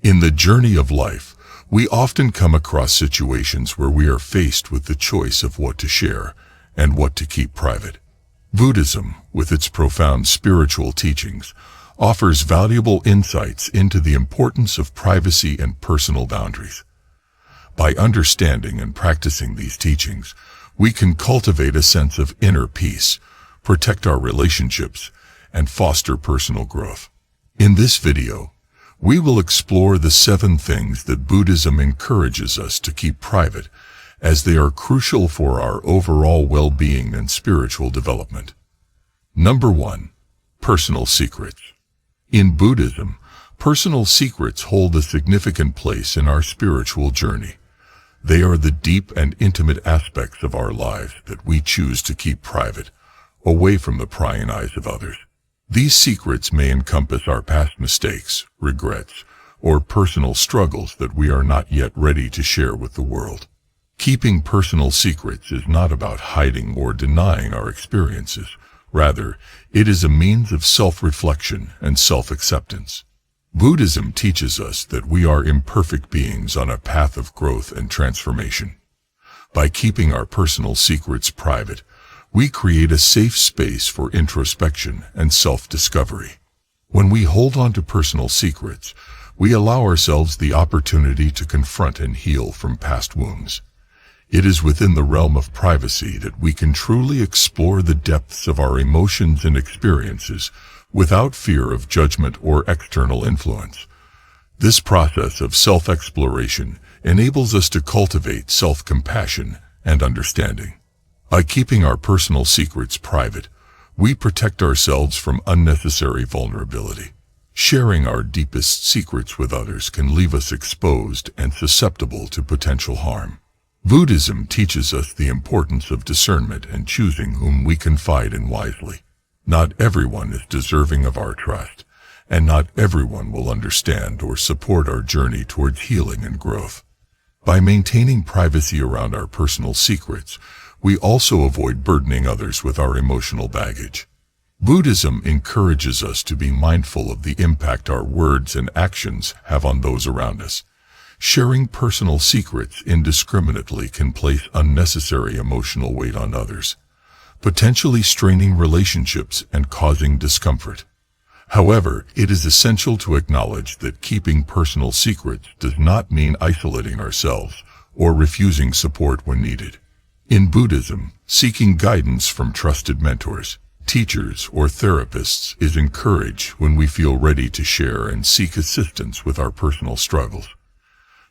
In the journey of life, we often come across situations where we are faced with the choice of what to share and what to keep private. Buddhism, with its profound spiritual teachings, offers valuable insights into the importance of privacy and personal boundaries. By understanding and practicing these teachings, we can cultivate a sense of inner peace, protect our relationships, and foster personal growth. In this video, we will explore the 7 things that Buddhism encourages us to keep private, as they are crucial for our overall well-being and spiritual development. Number 1. Personal secrets. In Buddhism, personal secrets hold a significant place in our spiritual journey. They are the deep and intimate aspects of our lives that we choose to keep private, away from the prying eyes of others. These secrets may encompass our past mistakes, regrets, or personal struggles that we are not yet ready to share with the world. Keeping personal secrets is not about hiding or denying our experiences. Rather, it is a means of self-reflection and self-acceptance. Buddhism teaches us that we are imperfect beings on a path of growth and transformation. By keeping our personal secrets private, we create a safe space for introspection and self-discovery. When we hold on to personal secrets, we allow ourselves the opportunity to confront and heal from past wounds. It is within the realm of privacy that we can truly explore the depths of our emotions and experiences without fear of judgment or external influence. This process of self-exploration enables us to cultivate self-compassion and understanding. By keeping our personal secrets private, we protect ourselves from unnecessary vulnerability. Sharing our deepest secrets with others can leave us exposed and susceptible to potential harm. Buddhism teaches us the importance of discernment and choosing whom we confide in wisely. Not everyone is deserving of our trust, and not everyone will understand or support our journey towards healing and growth. By maintaining privacy around our personal secrets, we also avoid burdening others with our emotional baggage. Buddhism encourages us to be mindful of the impact our words and actions have on those around us. Sharing personal secrets indiscriminately can place unnecessary emotional weight on others, potentially straining relationships and causing discomfort. However, it is essential to acknowledge that keeping personal secrets does not mean isolating ourselves or refusing support when needed. In Buddhism, seeking guidance from trusted mentors, teachers, or therapists is encouraged when we feel ready to share and seek assistance with our personal struggles.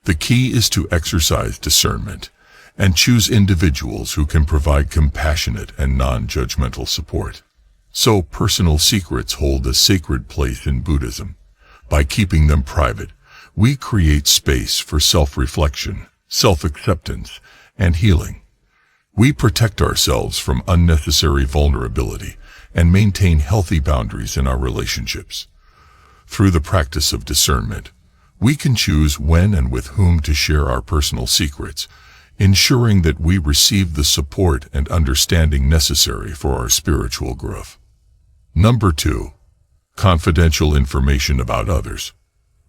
The key is to exercise discernment and choose individuals who can provide compassionate and non-judgmental support. So, personal secrets hold a sacred place in Buddhism. By keeping them private, we create space for self-reflection, self-acceptance, and healing. We protect ourselves from unnecessary vulnerability and maintain healthy boundaries in our relationships. Through the practice of discernment, we can choose when and with whom to share our personal secrets, ensuring that we receive the support and understanding necessary for our spiritual growth. Number 2. Confidential information about others.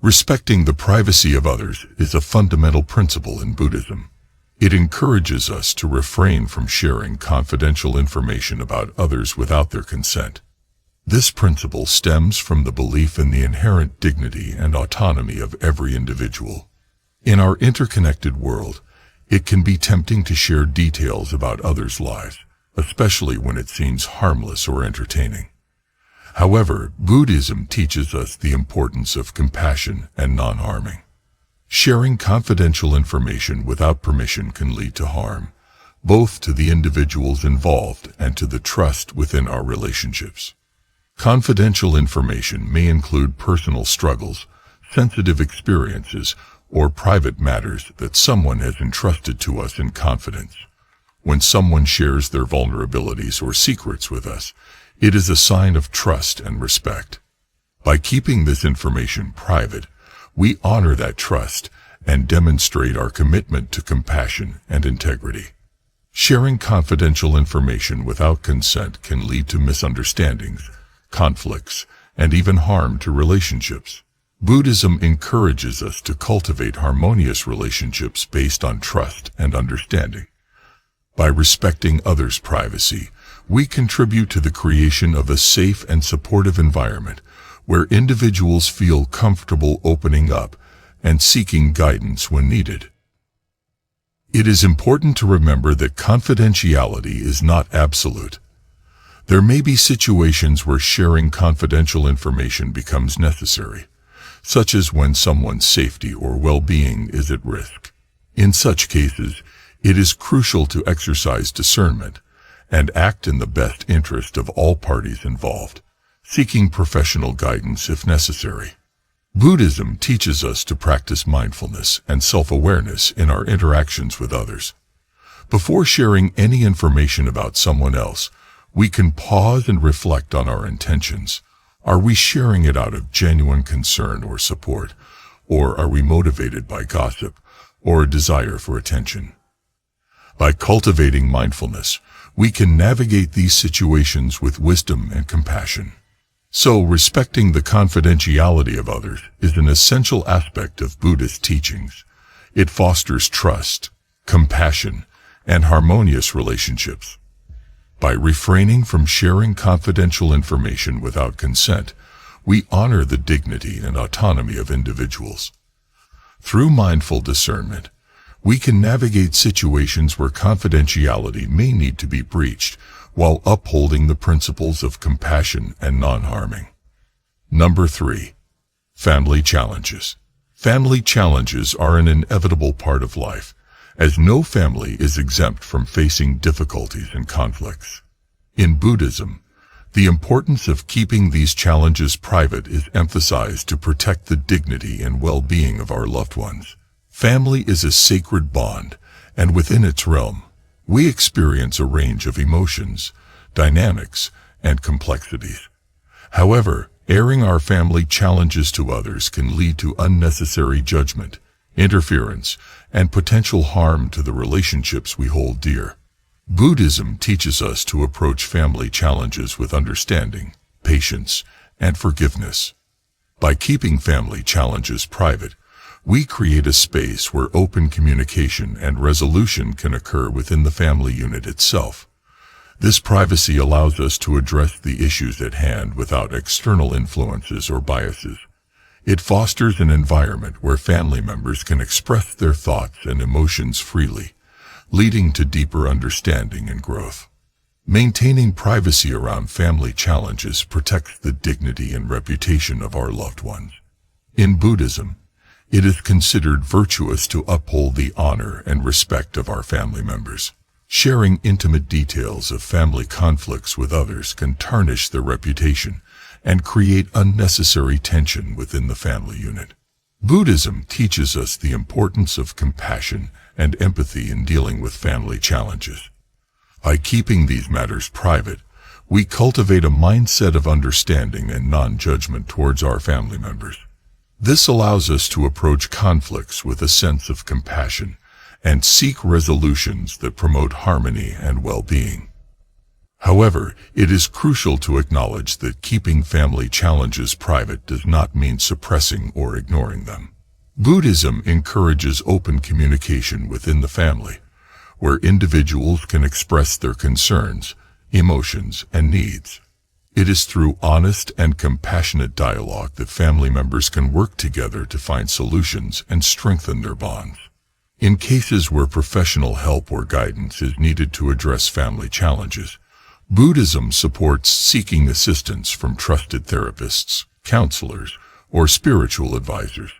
Respecting the privacy of others is a fundamental principle in Buddhism. It encourages us to refrain from sharing confidential information about others without their consent. This principle stems from the belief in the inherent dignity and autonomy of every individual. In our interconnected world, it can be tempting to share details about others' lives, especially when it seems harmless or entertaining. However, Buddhism teaches us the importance of compassion and non-harming. Sharing confidential information without permission can lead to harm, both to the individuals involved and to the trust within our relationships. Confidential information may include personal struggles, sensitive experiences, or private matters that someone has entrusted to us in confidence. When someone shares their vulnerabilities or secrets with us, it is a sign of trust and respect. By keeping this information private, we honor that trust and demonstrate our commitment to compassion and integrity. Sharing confidential information without consent can lead to misunderstandings, conflicts, and even harm to relationships. Buddhism encourages us to cultivate harmonious relationships based on trust and understanding. By respecting others' privacy, we contribute to the creation of a safe and supportive environment where individuals feel comfortable opening up and seeking guidance when needed. It is important to remember that confidentiality is not absolute. There may be situations where sharing confidential information becomes necessary, such as when someone's safety or well-being is at risk. In such cases, it is crucial to exercise discernment and act in the best interest of all parties involved, seeking professional guidance if necessary. Buddhism teaches us to practice mindfulness and self-awareness in our interactions with others. Before sharing any information about someone else, we can pause and reflect on our intentions. Are we sharing it out of genuine concern or support, or are we motivated by gossip or a desire for attention? By cultivating mindfulness, we can navigate these situations with wisdom and compassion. So, respecting the confidentiality of others is an essential aspect of Buddhist teachings. It fosters trust, compassion, and harmonious relationships. By refraining from sharing confidential information without consent, we honor the dignity and autonomy of individuals. Through mindful discernment, we can navigate situations where confidentiality may need to be breached while upholding the principles of compassion and non-harming. Number 3. Family challenges. Family challenges are an inevitable part of life, as no family is exempt from facing difficulties and conflicts. In Buddhism, the importance of keeping these challenges private is emphasized to protect the dignity and well-being of our loved ones. Family is a sacred bond, and within its realm, we experience a range of emotions, dynamics, and complexities. However, airing our family challenges to others can lead to unnecessary judgment, interference, and potential harm to the relationships we hold dear. Buddhism teaches us to approach family challenges with understanding, patience, and forgiveness. By keeping family challenges private, we create a space where open communication and resolution can occur within the family unit itself. This privacy allows us to address the issues at hand without external influences or biases. It fosters an environment where family members can express their thoughts and emotions freely, leading to deeper understanding and growth. Maintaining privacy around family challenges protects the dignity and reputation of our loved ones. In Buddhism, it is considered virtuous to uphold the honor and respect of our family members. Sharing intimate details of family conflicts with others can tarnish their reputation and create unnecessary tension within the family unit. Buddhism teaches us the importance of compassion and empathy in dealing with family challenges. By keeping these matters private, we cultivate a mindset of understanding and non-judgment towards our family members. This allows us to approach conflicts with a sense of compassion and seek resolutions that promote harmony and well-being. However, it is crucial to acknowledge that keeping family challenges private does not mean suppressing or ignoring them. Buddhism encourages open communication within the family, where individuals can express their concerns, emotions, and needs. It is through honest and compassionate dialogue that family members can work together to find solutions and strengthen their bonds. In cases where professional help or guidance is needed to address family challenges, Buddhism supports seeking assistance from trusted therapists, counselors, or spiritual advisors.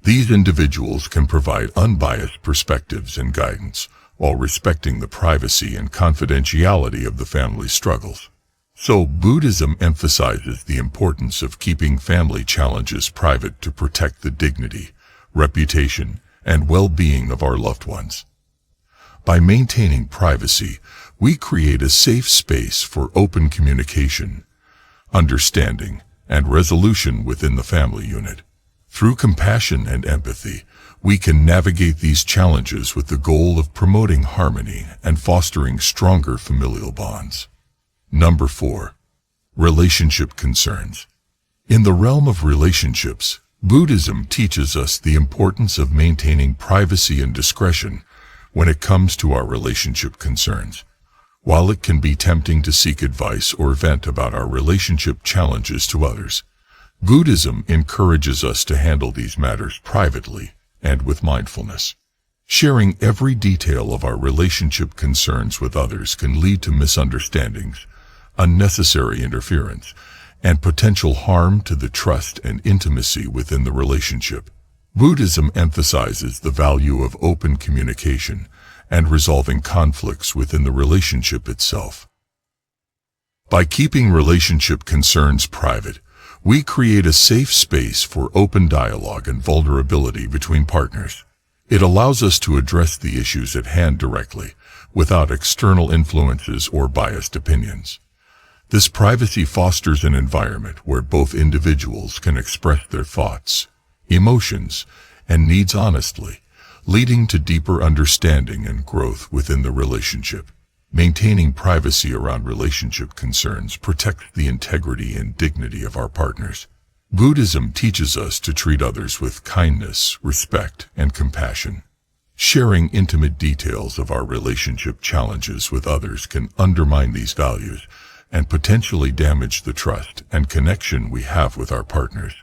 These individuals can provide unbiased perspectives and guidance while respecting the privacy and confidentiality of the family struggles. So, Buddhism emphasizes the importance of keeping family challenges private to protect the dignity, reputation, and well-being of our loved ones. By maintaining privacy, we create a safe space for open communication, understanding, and resolution within the family unit. Through compassion and empathy, we can navigate these challenges with the goal of promoting harmony and fostering stronger familial bonds. Number 4. Relationship concerns. In the realm of relationships, Buddhism teaches us the importance of maintaining privacy and discretion when it comes to our relationship concerns. While it can be tempting to seek advice or vent about our relationship challenges to others, Buddhism encourages us to handle these matters privately and with mindfulness. Sharing every detail of our relationship concerns with others can lead to misunderstandings, unnecessary interference, and potential harm to the trust and intimacy within the relationship. Buddhism emphasizes the value of open communication and resolving conflicts within the relationship itself. By keeping relationship concerns private, we create a safe space for open dialogue and vulnerability between partners. It allows us to address the issues at hand directly, without external influences or biased opinions. This privacy fosters an environment where both individuals can express their thoughts, emotions, and needs honestly, leading to deeper understanding and growth within the relationship. Maintaining privacy around relationship concerns protects the integrity and dignity of our partners. Buddhism teaches us to treat others with kindness, respect, and compassion. Sharing intimate details of our relationship challenges with others can undermine these values and potentially damage the trust and connection we have with our partners.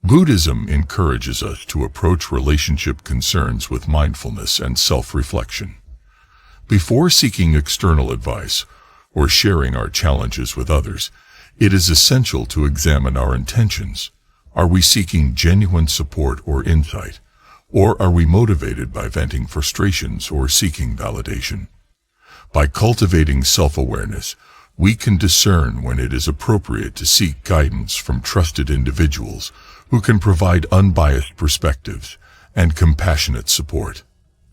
Buddhism encourages us to approach relationship concerns with mindfulness and self-reflection. Before seeking external advice or sharing our challenges with others, it is essential to examine our intentions. Are we seeking genuine support or insight, or are we motivated by venting frustrations or seeking validation? By cultivating self-awareness, we can discern when it is appropriate to seek guidance from trusted individuals who can provide unbiased perspectives and compassionate support.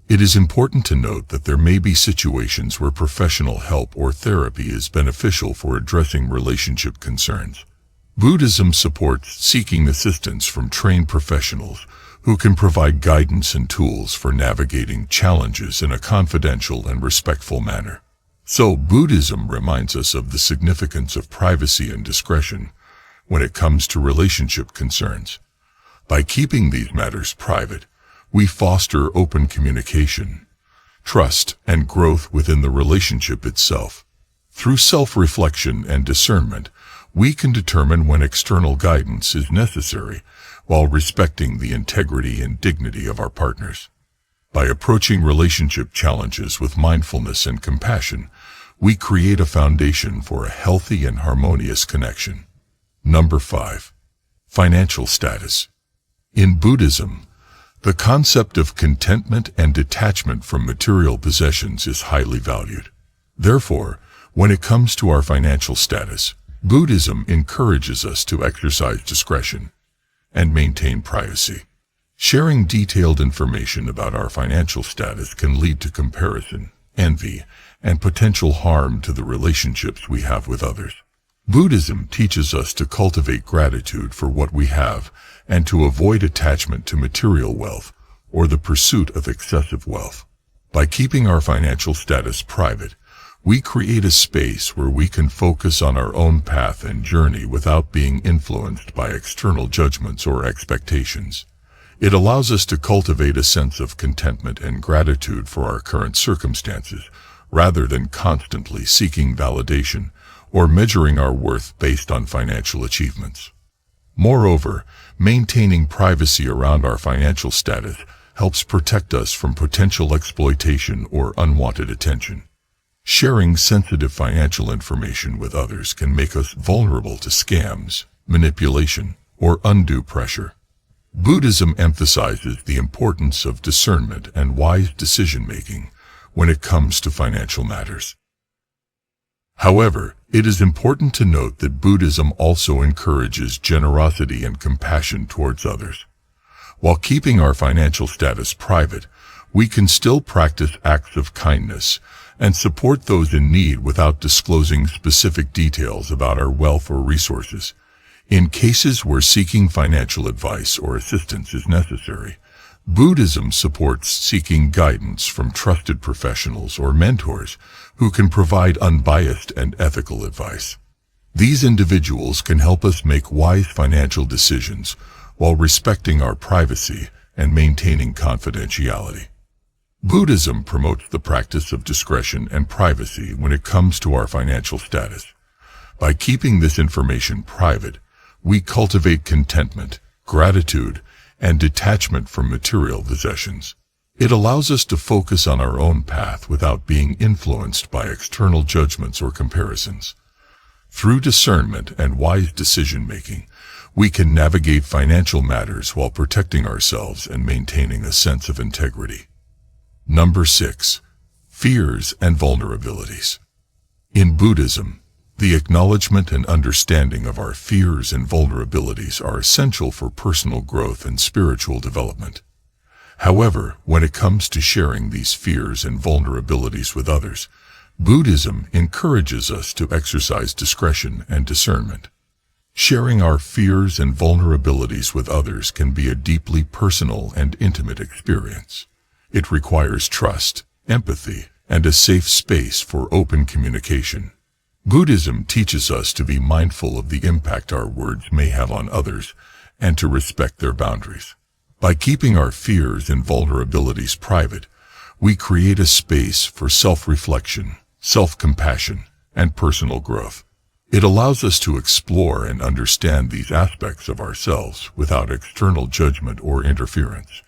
It is important to note that there may be situations where professional help or therapy is beneficial for addressing relationship concerns. Buddhism supports seeking assistance from trained professionals who can provide guidance and tools for navigating challenges in a confidential and respectful manner. So, Buddhism reminds us of the significance of privacy and discretion when it comes to relationship concerns. By keeping these matters private, we foster open communication, trust, and growth within the relationship itself. Through self-reflection and discernment, we can determine when external guidance is necessary while respecting the integrity and dignity of our partners. By approaching relationship challenges with mindfulness and compassion, we create a foundation for a healthy and harmonious connection. Number 5. Financial status. In Buddhism, the concept of contentment and detachment from material possessions is highly valued. Therefore, when it comes to our financial status, Buddhism encourages us to exercise discretion and maintain privacy. Sharing detailed information about our financial status can lead to comparison, envy, and potential harm to the relationships we have with others. Buddhism teaches us to cultivate gratitude for what we have and to avoid attachment to material wealth or the pursuit of excessive wealth. By keeping our financial status private, we create a space where we can focus on our own path and journey without being influenced by external judgments or expectations. It allows us to cultivate a sense of contentment and gratitude for our current circumstances, rather than constantly seeking validation or measuring our worth based on financial achievements. Moreover, maintaining privacy around our financial status helps protect us from potential exploitation or unwanted attention. Sharing sensitive financial information with others can make us vulnerable to scams, manipulation, or undue pressure. Buddhism emphasizes the importance of discernment and wise decision-making when it comes to financial matters. However, it is important to note that Buddhism also encourages generosity and compassion towards others. While keeping our financial status private, we can still practice acts of kindness and support those in need without disclosing specific details about our wealth or resources. In cases where seeking financial advice or assistance is necessary, Buddhism supports seeking guidance from trusted professionals or mentors who can provide unbiased and ethical advice. These individuals can help us make wise financial decisions while respecting our privacy and maintaining confidentiality. Buddhism promotes the practice of discretion and privacy when it comes to our financial status. By keeping this information private, we cultivate contentment, gratitude, and detachment from material possessions. It allows us to focus on our own path without being influenced by external judgments or comparisons. Through discernment and wise decision-making, we can navigate financial matters while protecting ourselves and maintaining a sense of integrity. Number 6. Fears and vulnerabilities. In Buddhism, the acknowledgement and understanding of our fears and vulnerabilities are essential for personal growth and spiritual development. However, when it comes to sharing these fears and vulnerabilities with others, Buddhism encourages us to exercise discretion and discernment. Sharing our fears and vulnerabilities with others can be a deeply personal and intimate experience. It requires trust, empathy, and a safe space for open communication. Buddhism teaches us to be mindful of the impact our words may have on others and to respect their boundaries. By keeping our fears and vulnerabilities private, we create a space for self-reflection, self-compassion, and personal growth. It allows us to explore and understand these aspects of ourselves without external judgment or interference.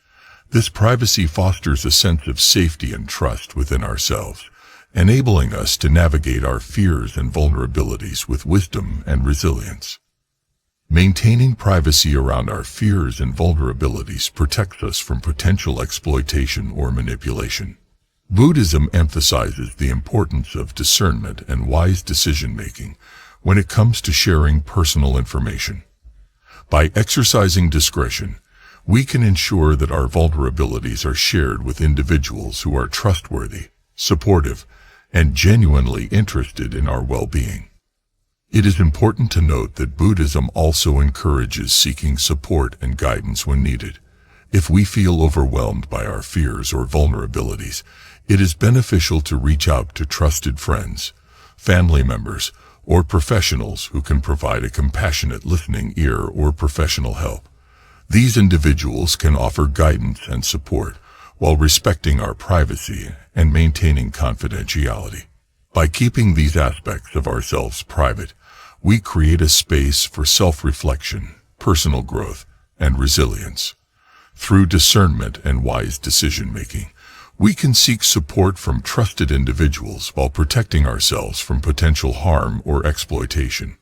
This privacy fosters a sense of safety and trust within ourselves, enabling us to navigate our fears and vulnerabilities with wisdom and resilience. Maintaining privacy around our fears and vulnerabilities protects us from potential exploitation or manipulation. Buddhism emphasizes the importance of discernment and wise decision-making when it comes to sharing personal information. By exercising discretion, we can ensure that our vulnerabilities are shared with individuals who are trustworthy, supportive, and genuinely interested in our well-being. It is important to note that Buddhism also encourages seeking support and guidance when needed. If we feel overwhelmed by our fears or vulnerabilities, it is beneficial to reach out to trusted friends, family members, or professionals who can provide a compassionate listening ear or professional help. These individuals can offer guidance and support while respecting our privacy and maintaining confidentiality. By keeping these aspects of ourselves private, we create a space for self-reflection, personal growth, and resilience. Through discernment and wise decision-making, we can seek support from trusted individuals while protecting ourselves from potential harm or exploitation.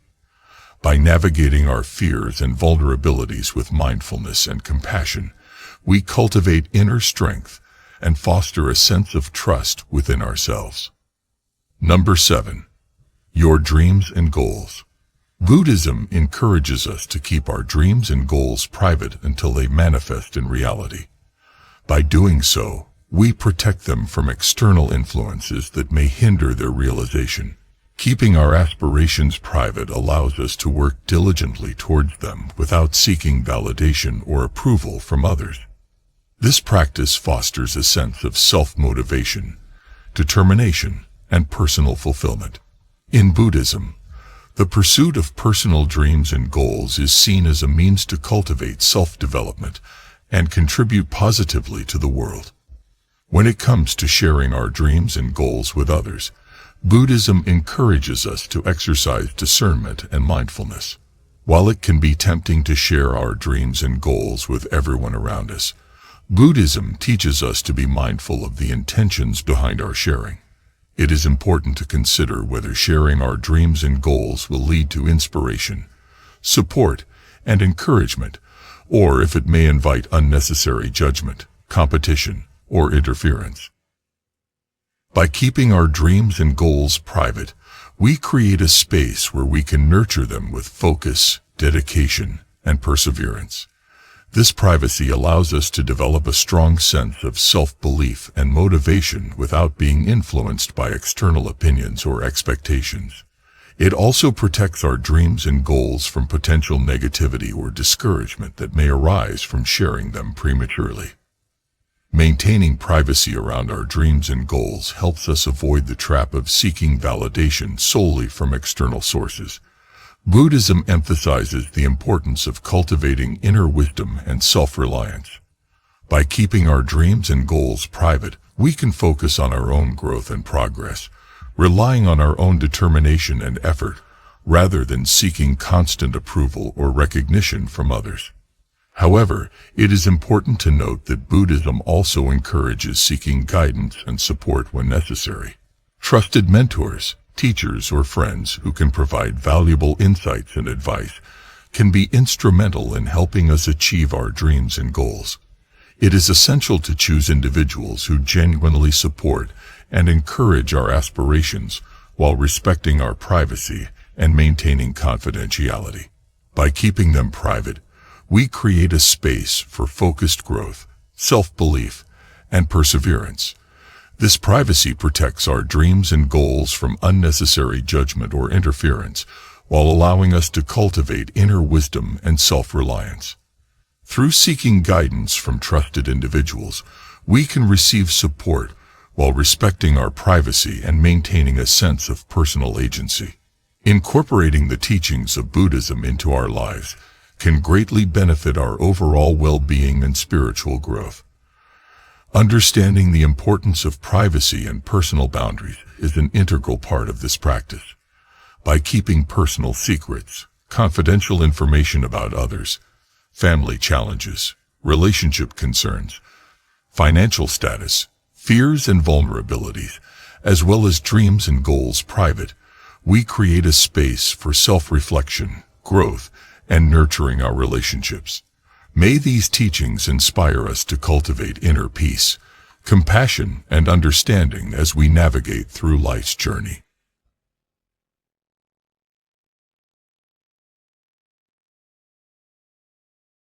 By navigating our fears and vulnerabilities with mindfulness and compassion, we cultivate inner strength and foster a sense of trust within ourselves. Number 7. Your dreams and goals. Buddhism encourages us to keep our dreams and goals private until they manifest in reality. By doing so, we protect them from external influences that may hinder their realization. Keeping our aspirations private allows us to work diligently towards them without seeking validation or approval from others. This practice fosters a sense of self-motivation, determination, and personal fulfillment. In Buddhism, the pursuit of personal dreams and goals is seen as a means to cultivate self-development and contribute positively to the world. When it comes to sharing our dreams and goals with others, Buddhism encourages us to exercise discernment and mindfulness. While it can be tempting to share our dreams and goals with everyone around us, Buddhism teaches us to be mindful of the intentions behind our sharing. It is important to consider whether sharing our dreams and goals will lead to inspiration, support, and encouragement, or if it may invite unnecessary judgment, competition, or interference. By keeping our dreams and goals private, we create a space where we can nurture them with focus, dedication, and perseverance. This privacy allows us to develop a strong sense of self-belief and motivation without being influenced by external opinions or expectations. It also protects our dreams and goals from potential negativity or discouragement that may arise from sharing them prematurely. Maintaining privacy around our dreams and goals helps us avoid the trap of seeking validation solely from external sources. Buddhism emphasizes the importance of cultivating inner wisdom and self-reliance. By keeping our dreams and goals private, we can focus on our own growth and progress, relying on our own determination and effort, rather than seeking constant approval or recognition from others. However, it is important to note that Buddhism also encourages seeking guidance and support when necessary. Trusted mentors, teachers, or friends who can provide valuable insights and advice can be instrumental in helping us achieve our dreams and goals. It is essential to choose individuals who genuinely support and encourage our aspirations while respecting our privacy and maintaining confidentiality. By keeping them private, we create a space for focused growth, self-belief, and perseverance. This privacy protects our dreams and goals from unnecessary judgment or interference, while allowing us to cultivate inner wisdom and self-reliance. Through seeking guidance from trusted individuals, we can receive support while respecting our privacy and maintaining a sense of personal agency. Incorporating the teachings of Buddhism into our lives can greatly benefit our overall well-being and spiritual growth. Understanding the importance of privacy and personal boundaries is an integral part of this practice. By keeping personal secrets, confidential information about others, family challenges, relationship concerns, financial status, fears and vulnerabilities, as well as dreams and goals private, we create a space for self-reflection, growth, and nurturing our relationships. May these teachings inspire us to cultivate inner peace, compassion, and understanding as we navigate through life's journey.